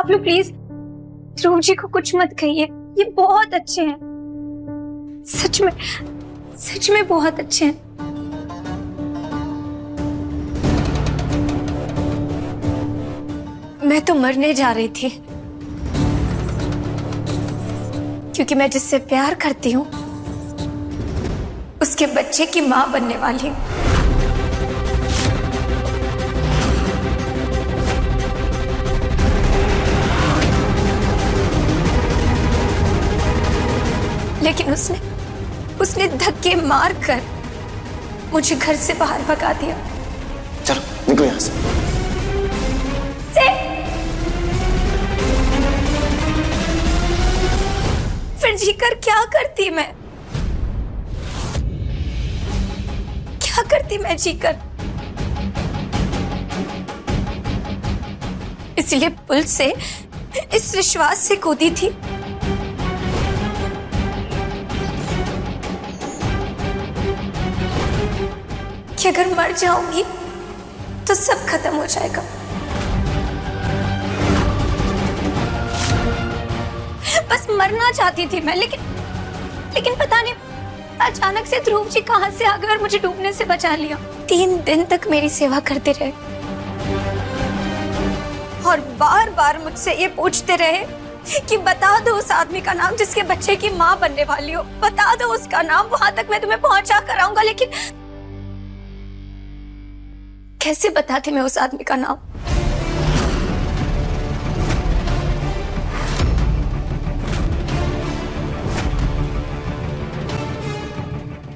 आप लोग प्लीज ध्रुव जी को कुछ मत कहिए, ये बहुत अच्छे हैं, सच में बहुत अच्छे हैं। मैं तो मरने जा रही थी क्योंकि मैं जिससे प्यार करती हूँ उसके बच्चे की मां बनने वाली हूँ। लेकिन उसने धक्के मार कर मुझे घर से बाहर भगा दिया। चलो निकलो यहाँ से। फिर जीकर क्या करती मैं? क्या करती मैं जीकर? इसलिए पुल से इस विश्वास से कूदी थी कि अगर मर जाऊंगी तो सब खत्म हो जाएगा। बस मरना चाहती थी मैं, लेकिन पता नहीं अचानक से ध्रुव जी कहां से आ गए और मुझे डूबने से बचा लिया। 3 दिन तक मेरी सेवा करते रहे और बार बार मुझसे ये पूछते रहे कि बता दो उस आदमी का नाम जिसके बच्चे की मां बनने वाली हो, बता दो उसका नाम, वहां तक मैं तुम्हें पहुंचा कर आऊंगा। लेकिन कैसे बताती मैं उस आदमी का नाम?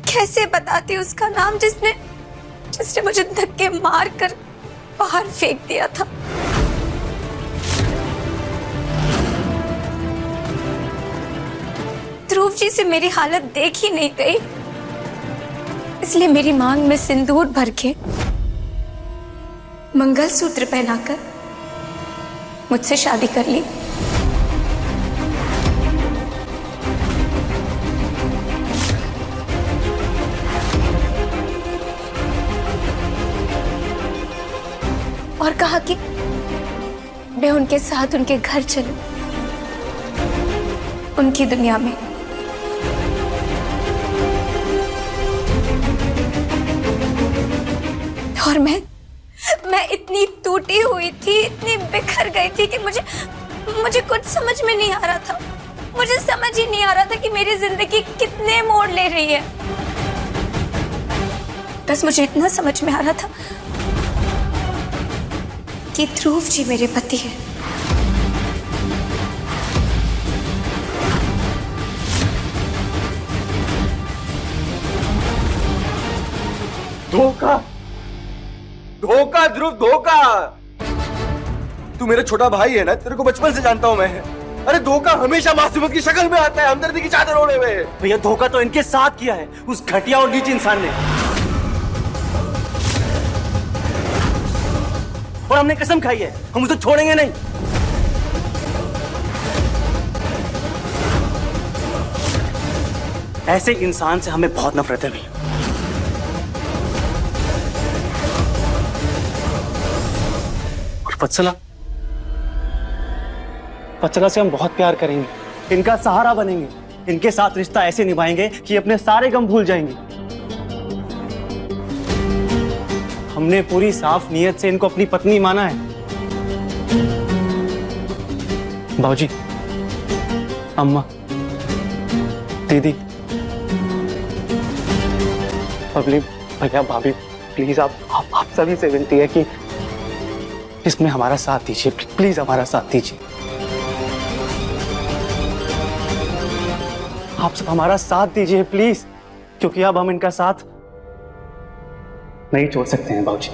कैसे बताती उसका नाम जिसने मुझे धक्के मार कर बाहर फेंक दिया था? ध्रुव जी से मेरी हालत देख ही नहीं गई, इसलिए मेरी मांग में सिंदूर भर के मंगलसूत्र पहनाकर मुझसे शादी कर ली। और कहा कि मैं उनके साथ उनके घर चलूं, उनकी दुनिया में। और मैं इतनी टूटी हुई थी, इतनी बिखर गई थी कि मुझे कुछ समझ में नहीं आ रहा था। मुझे समझ ही नहीं आ रहा था कि मेरी जिंदगी कितने मोड़ ले रही है। बस मुझे इतना समझ में आ रहा था कि ध्रुव जी मेरे पति हैं। धोखा, धोखा ध्रुव, धोखा। तू मेरा छोटा भाई है ना, तेरे को बचपन से जानता हूं मैं। अरे धोखा हमेशा मासूमियत की शक्ल में आता है, हमदर्दी की चादर ओढ़े हुए। भैया धोखा तो इनके साथ किया है उस घटिया और नीच इंसान ने, और हमने कसम खाई है हम उसे छोड़ेंगे नहीं। ऐसे इंसान से हमें बहुत नफरत है भैया। और वत्सला से हम बहुत प्यार करेंगे, इनका सहारा बनेंगे, इनके साथ रिश्ता ऐसे निभाएंगे कि अपने सारे गम भूल जाएंगे। हमने पूरी साफ नीयत से इनको अपनी पत्नी माना है। बाबूजी, अम्मा, दीदी, भैया, भाभी, प्लीज आप सभी से विनती है कि इसमें हमारा साथ दीजिए, प्लीज हमारा साथ दीजिए। आप सब हमारा साथ दीजिए प्लीज, क्योंकि अब हम इनका साथ नहीं छोड़ सकते हैं बाबूजी।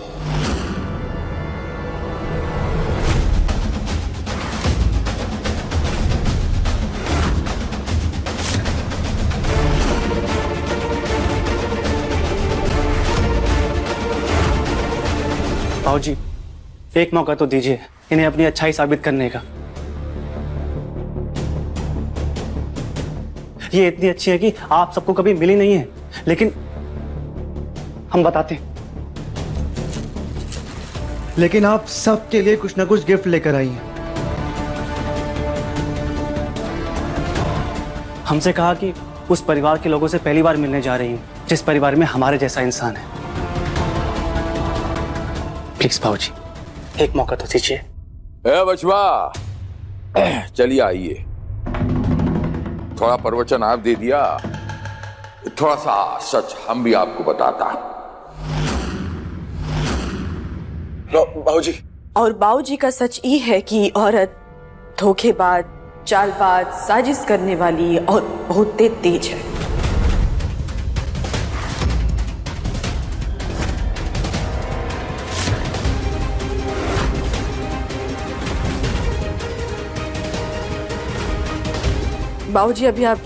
बाबूजी एक मौका तो दीजिए इन्हें अपनी अच्छाई साबित करने का। ये इतनी अच्छी है कि आप सबको कभी मिली नहीं है, लेकिन हम बताते हैं। लेकिन आप सबके लिए कुछ ना कुछ गिफ्ट लेकर आई हैं। हमसे कहा कि उस परिवार के लोगों से पहली बार मिलने जा रही हूँ जिस परिवार में हमारे जैसा इंसान है। प्लीज बाबूजी, एक मौका तो दीजिए। ए बचवा, चलिए आइए। थोड़ा प्रवचन आप दे दिया, थोड़ा सा सच हम भी आपको बताता। बाबूजी। और बाबूजी का सच ये है कि औरत धोखेबाज, चालबाज, साजिश करने वाली और बहुत तेज है। बाबूजी, अभी आप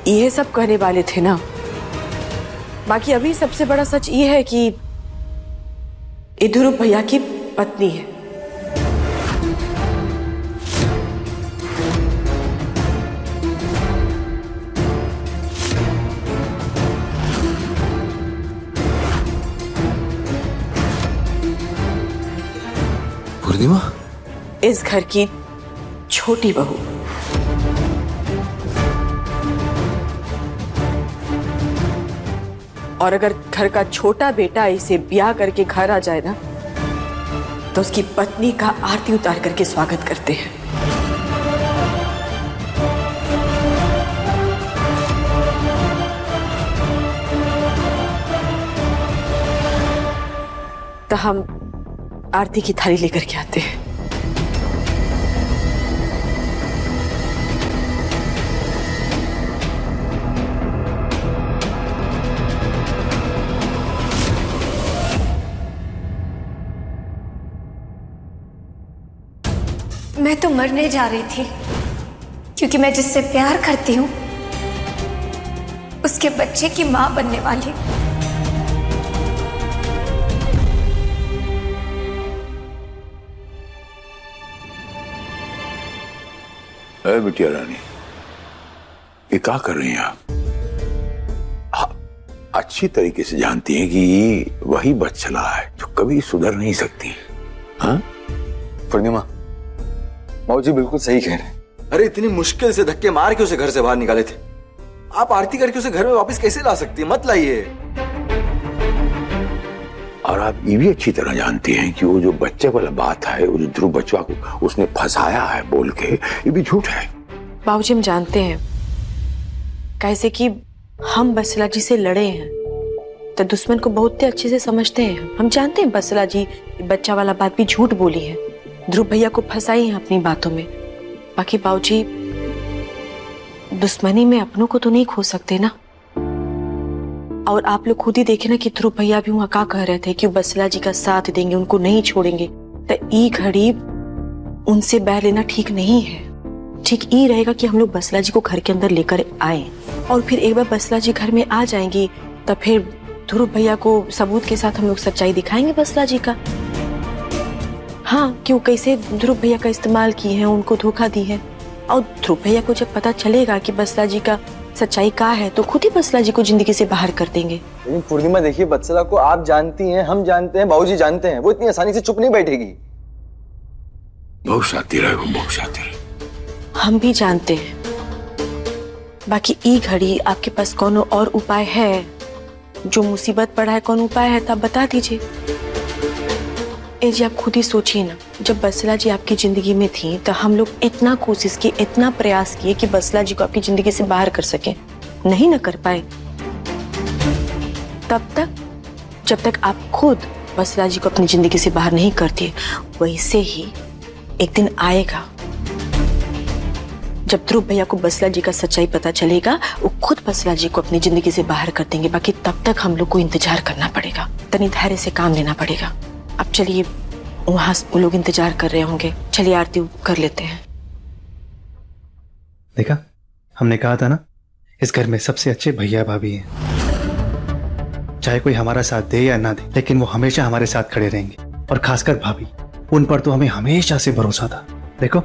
ये सब कहने वाले थे ना, बाकी अभी सबसे बड़ा सच ये है कि ये ध्रुव भैया की पत्नी है। पूर्णिमा? इस घर की छोटी बहू। और अगर घर का छोटा बेटा इसे ब्याह करके घर आ जाए ना, तो उसकी पत्नी का आरती उतार करके स्वागत करते हैं। तो हम आरती की थाली लेकर के आते हैं। मैं तो मरने जा रही थी क्योंकि मैं जिससे प्यार करती हूँ उसके बच्चे की मां बनने वाली। अरे बिटिया रानी, ये क्या कर रही हैं आप? अच्छी तरीके से जानती हैं कि ये वही बच्चला है जो कभी सुधर नहीं सकती। हाँ? पूर्णिमा, बाबूजी बिल्कुल सही कह रहे हैं। अरे इतनी मुश्किल से धक्के मार के उसे घर से बाहर निकाले थे, आप आरती करके उसे घर में वापस कैसे ला सकती है? मत लाइए। और आप ये भी अच्छी तरह जानती हैं कि वो जो बच्चे वाला बात है, वो जो ध्रुव बचवा को उसने फंसाया है बोल के, ये भी झूठ है। बाबूजी, हम जानते हैं, कैसे कि हम बसला जी से लड़े हैं तो दुश्मन को बहुत ही अच्छे से समझते हैं। हम जानते हैं बसला जी बच्चा वाला बात भी झूठ बोली है, ध्रुव भैया को फंसाई है अपनी बातों में। बाकी बाबूजी, दुश्मनी में अपनों को तो नहीं खो सकते ना। और आप लोग खुद ही देखे ना कि ध्रुव भैया भी वहां क्या कह रहे थे कि बसला जी का साथ देंगे, उनको नहीं छोड़ेंगे। तो ई घड़ी उनसे बैर लेना ठीक नहीं है। ठीक ये रहेगा कि हम लोग बसला जी को घर के अंदर लेकर आए, और फिर एक बार बसला जी घर में आ जाएंगी तो फिर ध्रुव भैया को सबूत के साथ हम लोग सच्चाई दिखाएंगे बसला जी का। हाँ, क्यों कैसे ध्रुव भैया का इस्तेमाल किए हैं, उनको धोखा दी है। और ध्रुव भैया को जब पता चलेगा कि बसला जी का सच्चाई क्या है तो खुद ही बसला जी को जिंदगी से बाहर कर देंगे। लेकिन पूर्णिमा देखिए, बत्सला को आप जानती हैं, हम जानते हैं, बाबूजी जानते हैं, वो इतनी आसानी से चुप नहीं बैठेगी। बहुत शातिर है वो, बहुत शातिर। हम भी जानते हैं। बाकी ई घड़ी आपके पास कौन और उपाय है? जो मुसीबत पड़ा है कौन उपाय है तो आप बता दीजिए। ए जी, आप खुद ही सोचिए ना, जब बसला जी आपकी जिंदगी में थी तो हम लोग इतना कोशिश किए, इतना प्रयास किए कि बसला जी को आपकी जिंदगी से बाहर कर सके, नहीं ना कर पाए। तब तक जब तक आप खुद बसला जी को अपनी जिंदगी से बाहर नहीं करती, वैसे ही एक दिन आएगा जब ध्रुव भैया को बसला जी का सच्चाई पता चलेगा, वो खुद बसला जी को अपनी जिंदगी से बाहर कर देंगे। बाकी तब तक हम लोग को इंतजार करना पड़ेगा, तनी धैर्य से काम लेना पड़ेगा। अब चलिए, वहां वो लोग इंतजार कर रहे होंगे, चलिए आरती कर लेते हैं। देखा, हमने कहा था ना, इस घर में सबसे अच्छे भैया भाभी हैं। चाहे कोई हमारा साथ दे या ना दे, लेकिन वो हमेशा हमारे साथ खड़े रहेंगे। और खासकर भाभी, उन पर तो हमें हमेशा से भरोसा था। देखो,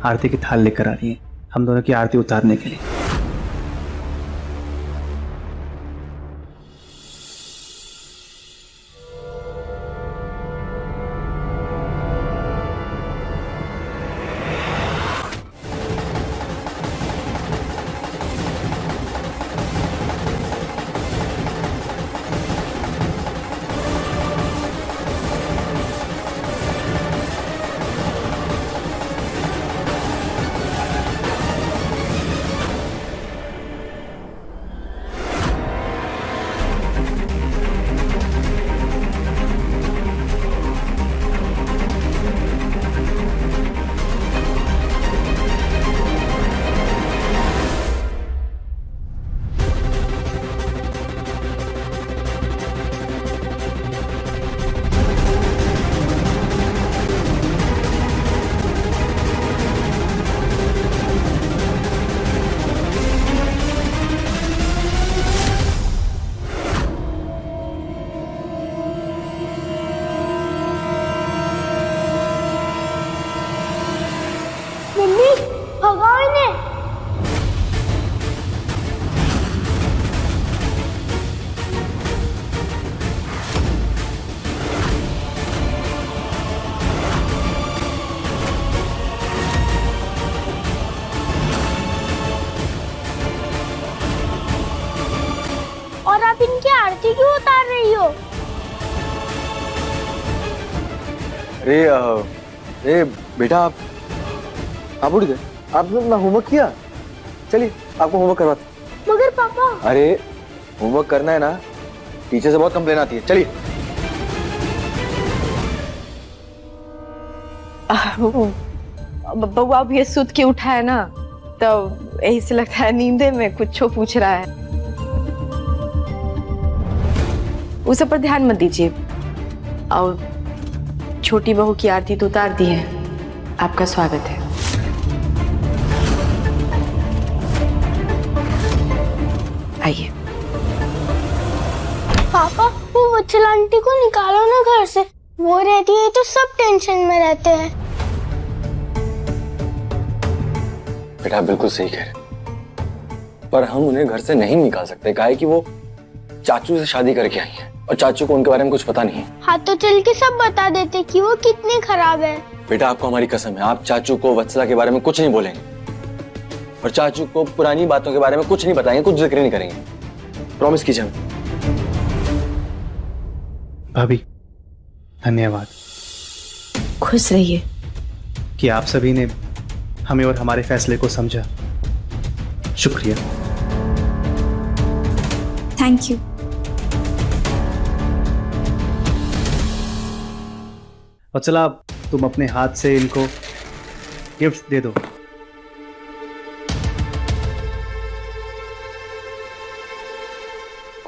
आरती की थाल लेकर आ रही है हम दोनों की आरती उतारने के लिए। आरती क्यों उतार रही हो? अरे बेटा आप उठ गए? आपने अपना होमवर्क किया? चलिए आपको होमवर्क करवाते। मगर पापा। अरे होमवर्क करना है ना, टीचर से बहुत कंप्लेन आती है। चलिए। बउआ अब ये सुत के उठा है ना, तो यही से लगता है नींदे में कुछ पूछ रहा है। उस पर ध्यान मत दीजिए। और छोटी बहू की आरती तो उतार दी है। आपका स्वागत है। आइए। पापा वो वत्सल आंटी को निकालो ना घर से, वो रहती है तो सब टेंशन में रहते हैं। बेटा बिल्कुल सही कह रहे, पर हम उन्हें घर से नहीं निकाल सकते। काहे कि वो चाचू से शादी करके आई है और चाचू को उनके बारे में कुछ पता नहीं है। हाँ तो चल के सब बता देते कि वो कितने खराब है। बेटा आपको हमारी कसम है, आप चाचू को वत्सला के बारे में कुछ नहीं बोलेंगे और चाचू को पुरानी बातों के बारे में कुछ नहीं बताएंगे, कुछ जिक्र नहीं करेंगे। प्रॉमिस कीजिए हमें। भाभी धन्यवाद खुश रहिए कि आप सभी ने हमें और हमारे फैसले को समझा। शुक्रिया। Thank you. वत्सला तुम अपने हाथ से इनको गिफ्ट दे दो।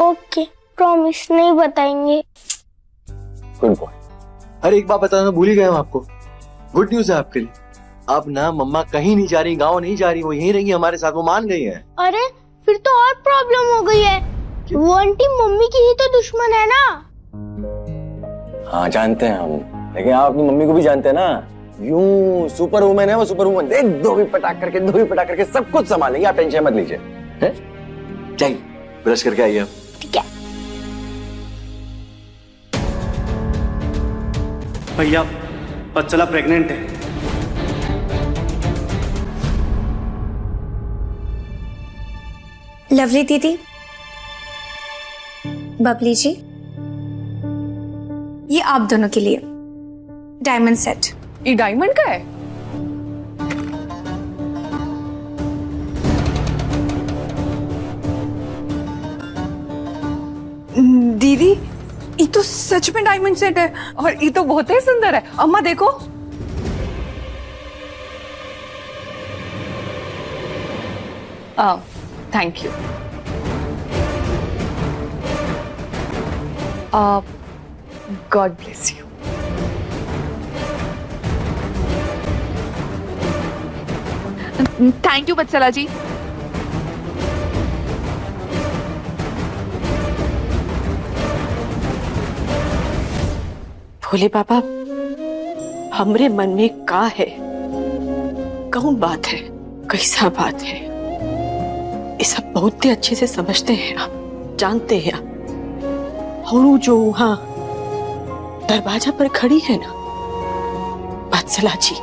ओके प्रॉमिस नहीं बताएंगे। Good boy. अरे एक बात बताना भूल ही गए हम आपको। गुड न्यूज है आपके लिए। अब ना मम्मा कहीं नहीं जा रही, गांव नहीं जा रही, वो यहीं रहेंगी हमारे साथ। वो मान गई है। अरे फिर तो और प्रॉब्लम हो गई है। वो आंटी मम्मी की ही तो दुश्मन है ना। हाँ जानते हैं हम, लेकिन आप अपनी मम्मी को भी जानते हैं ना। यूं सुपर वुमन है वो, सुपर वुमन। देख दो भी पटाख करके सब कुछ संभालेंगे, आप टेंशन मत लीजिए। जाइए ब्रश करके आइए आप। ठीक है। भैया वत्सला प्रेग्नेंट है। लवली दीदी, बबली जी, ये आप दोनों के लिए डायमंड सेट। ये डायमंड का है? दीदी ये तो सच में डायमंड सेट है और ये तो बहुत ही सुंदर है। अम्मा देखो। Thank you. God bless you. Thank you Vatsala ji. Bhole Baba, हमरे मन में का है, कौन बात है, कैसा बात है, ये सब बहुत ही अच्छे से समझते हैं आप, जानते हैं आप। और वो जो वहां दरवाजा पर खड़ी है ना वत्सला जी,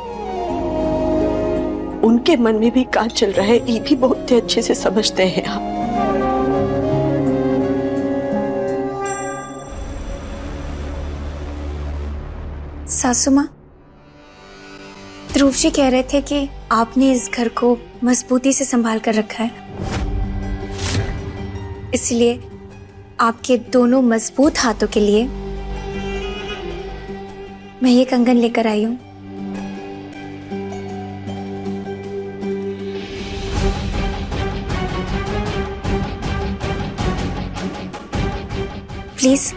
उनके मन में भी क्या चल रहा है ये भी बहुत ही अच्छे से समझते हैं आप। सासू माँ, ध्रुव जी कह रहे थे कि आपने इस घर को मजबूती से संभाल कर रखा है, इसलिए आपके दोनों मजबूत हाथों के लिए मैं ये कंगन लेकर आई हूं। प्लीज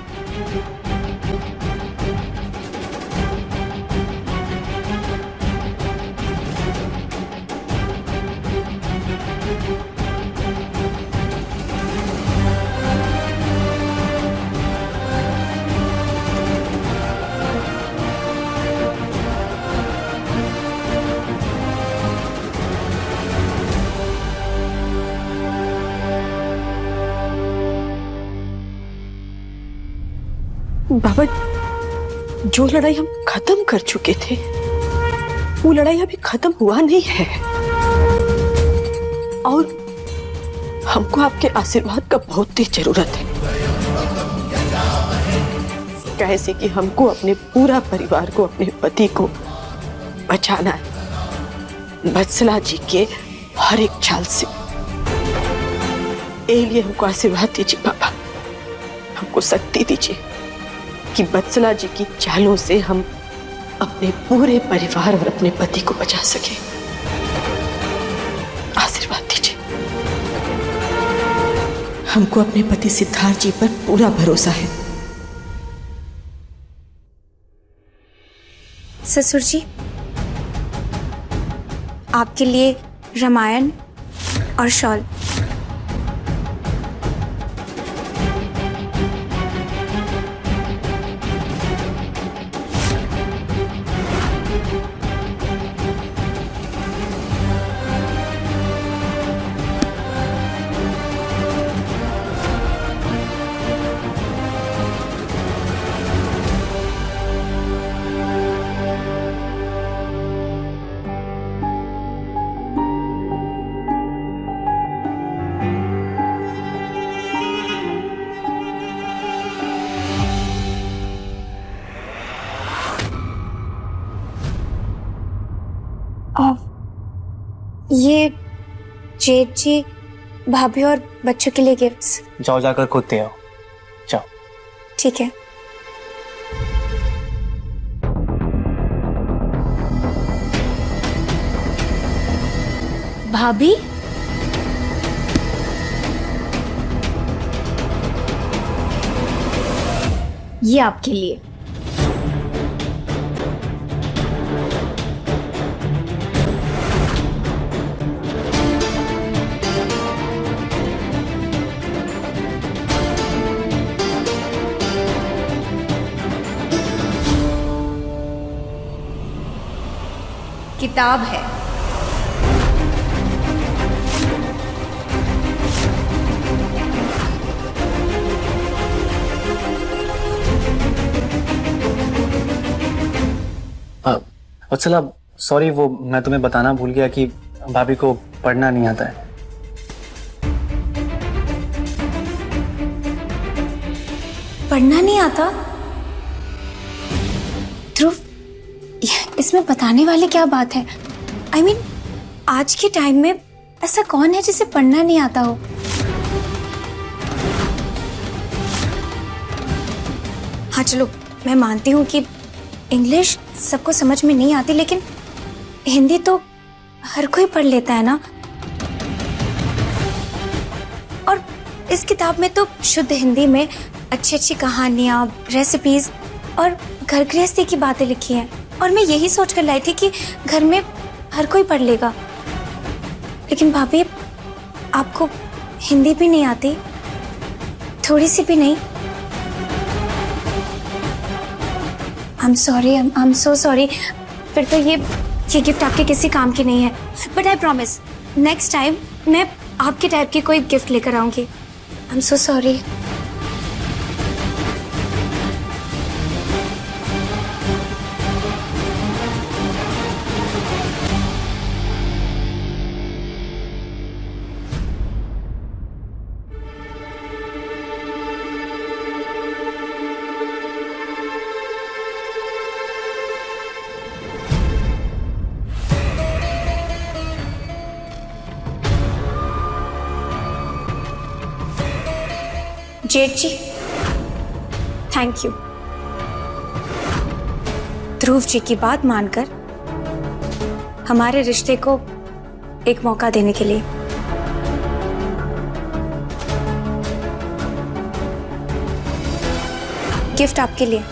बाबा, जो लड़ाई हम खत्म कर चुके थे वो लड़ाई अभी खत्म हुआ नहीं है और हमको आपके आशीर्वाद का बहुत ही जरूरत है। कैसे कि हमको अपने पूरा परिवार को, अपने पति को बचाना है वत्सला जी के हर एक चाल से। ए लिए हमको आशीर्वाद दीजिए पापा, हमको शक्ति दीजिए कि वत्सला जी की चालों से हम अपने पूरे परिवार और अपने पति को बचा सके। आशीर्वाद दीजिए। हमको अपने पति सिद्धार्थ जी पर पूरा भरोसा है। ससुर जी, आपके लिए रामायण और शॉल। ये जेठ जी, भाभी और बच्चों के लिए गिफ्ट्स। जाओ जाकर खुद दे आओ, जाओ। ठीक है। भाभी, ये आपके लिए। किताब है। वत्सला, सॉरी, वो मैं तुम्हें बताना भूल गया कि भाभी को पढ़ना नहीं आता है। पढ़ना नहीं आता? ध्रुव, इसमें बताने वाली क्या बात है? I mean, आज के टाइम में ऐसा कौन है जिसे पढ़ना नहीं आता हो? हाँ चलो, मैं मानती हूँ कि इंग्लिश सबको समझ में नहीं आती, लेकिन हिंदी तो हर कोई पढ़ लेता है ना। और इस किताब में तो शुद्ध हिंदी में अच्छी अच्छी कहानियाँ, रेसिपीज और घर गृहस्थी की बातें लिखी हैं। और मैं यही सोच कर लाई थी कि घर में हर कोई पढ़ लेगा। लेकिन भाभी, आपको हिंदी भी नहीं आती? थोड़ी सी भी नहीं? I'm sorry, I'm so sorry। फिर तो ये गिफ्ट आपके किसी काम की नहीं है। But I promise, next time मैं आपके टाइप की कोई गिफ्ट लेकर आऊंगी। I'm so sorry। जेठ जी, थैंक यू ध्रुव जी की बात मानकर हमारे रिश्ते को एक मौका देने के लिए। गिफ्ट आपके लिए।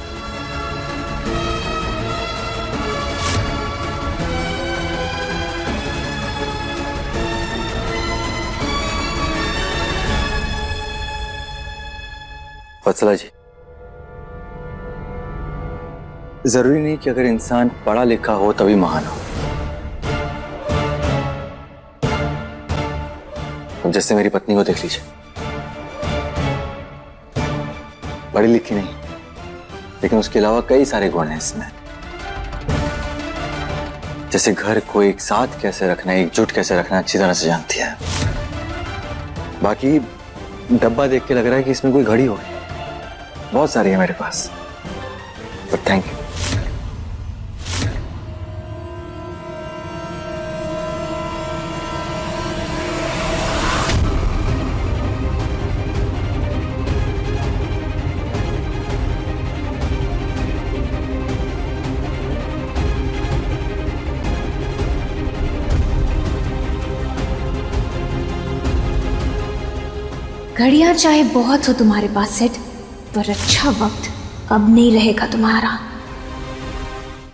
वत्सला जी, जरूरी नहीं कि अगर इंसान पढ़ा लिखा हो तभी महान हो। अब जैसे मेरी पत्नी को देख लीजिए, पढ़ी लिखी नहीं, लेकिन उसके अलावा कई सारे गुण हैं इसमें। जैसे घर को एक साथ कैसे रखना, एकजुट कैसे रखना अच्छी तरह से जानती है। बाकी डब्बा देख के लग रहा है कि इसमें कोई घड़ी होगी। बहुत सारी है मेरे पास। But thank you. घड़ियां चाहे बहुत हो तुम्हारे पास सेठ, पर अच्छा वक्त अब नहीं रहेगा तुम्हारा।